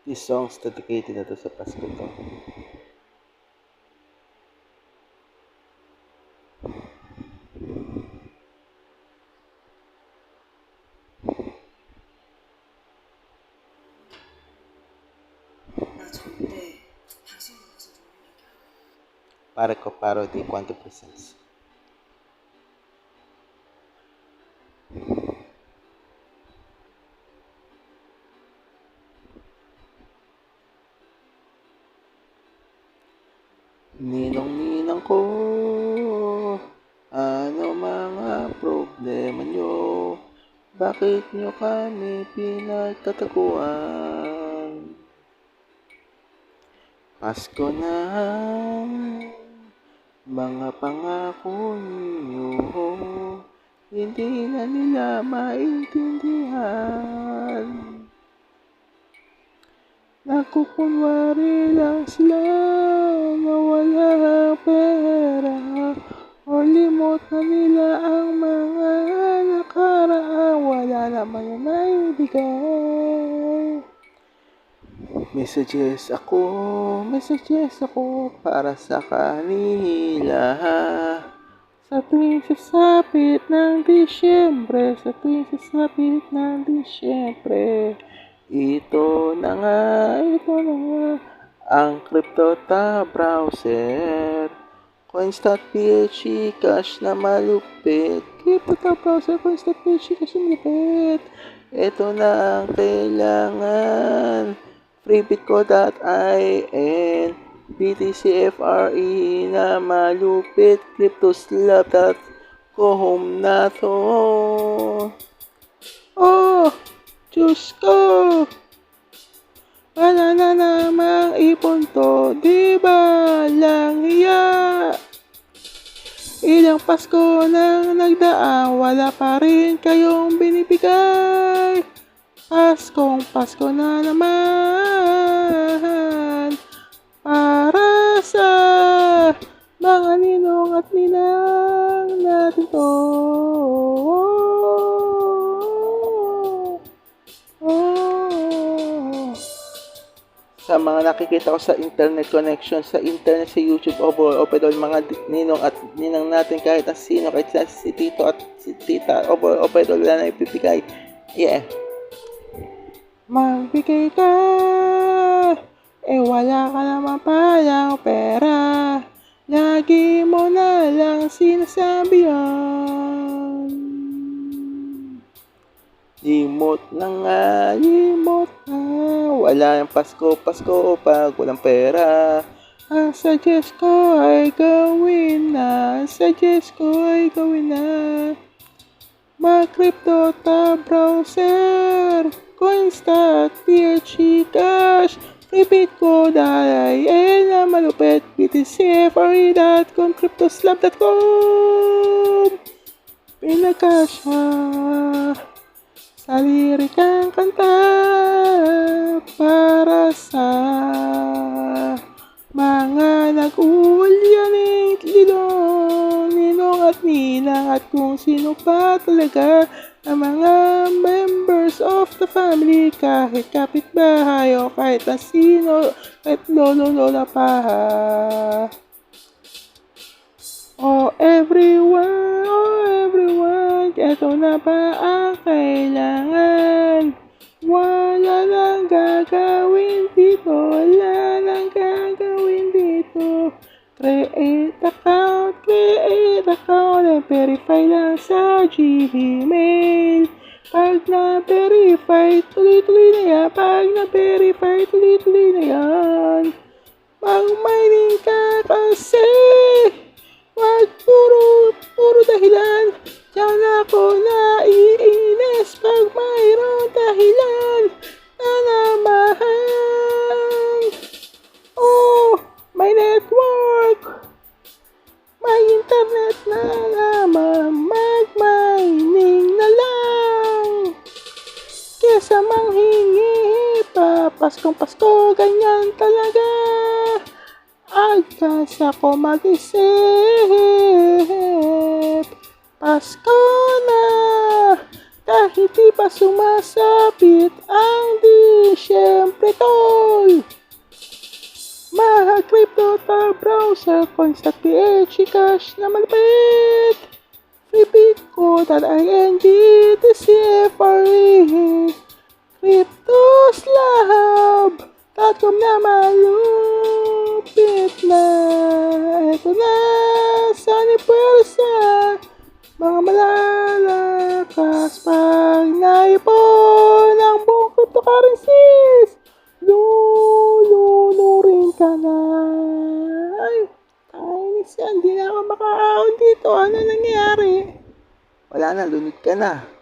This song's dedicated na to sa Pasko to. Para ko parody Quantum Presents. Ninong-ninang ko, ano mga problema nyo? Bakit nyo kami pinagtataguan? Pasko na, mga pangako ninyo, hindi na nila maintindihan. Nagkukunwari lang sila na wala pera, o limot na nila ang mga nakaraan, wala naman yung naibigay. Messages ako para sa kanila. Sa tuwing sasapit ng Disyembre, ito na nga, ang Cryptota browser. Coins.ph, cash na malupit. Cryptota browser, Coins.ph, cash na malupit. Ito na ang kailangan. Freebitco.in, BTCFRE na malupit. CryptoSlab.com na to. Oh, Diyos ko! Wala na namang ipon to, diba lang iya? Ilang Pasko nang nagdaan, wala pa rin kayong binibigay. Pasko na naman para sa mga ninong at ninang natin to. Sa mga nakikita ko sa internet connection, sa internet, sa YouTube, overall, mga ninong at ninang natin, kahit ang sino, kahit si tito at si tita, overall, wala na ipipigay. Yeah. Magbigay ka, wala ka naman palang pera, lagi mo na lang sinasabi yan. Limot na nga, wala yung Pasko pag walang pera. Ang suggest ko ay gawin na, mag-Cryptota browser, Coins.ph, cash, Freebitco.in na malupit, BTCFRE.com, CryptoSlab.com. Pinagkasya sa lirikang kanta para sa mga nag-uulyaning ninong at ninang, at kung sino pa talaga ang mga members of the family, kahit kapitbahay o kahit na sino, kahit lolo-lola pa. Oh everyone, eto na ba ang kailangan? Wala nang gagawin dito. Create account, and verify lang sa Gmail. Pag na-verify, tuloy-tuloy na yan. Mag-mining ka kasi. Wag puro dahilan. Diyan ako naiinis pag mayroong dahilan na naman. Oh, may network, may internet na naman, mag-mining na lang. Kesa manghingi pa, Pasko, ganyan talaga. Agkas ako mag-isip, Pasko na, kahit di pa sumasapit ang syempre tol! Mahal crypto tar browser coins at PH cash na malapit! Free Bitco.ing TCFRE Cryptos Lab.com na malupit na. Ito na Sunny Pulsa, mga malalakas pag naipon ang buong cryptocurrencies. Lulunurin ka na. Ay, kainis yan. Di na ako makaahon dito. Ano nangyari? Wala na, lunod ka na.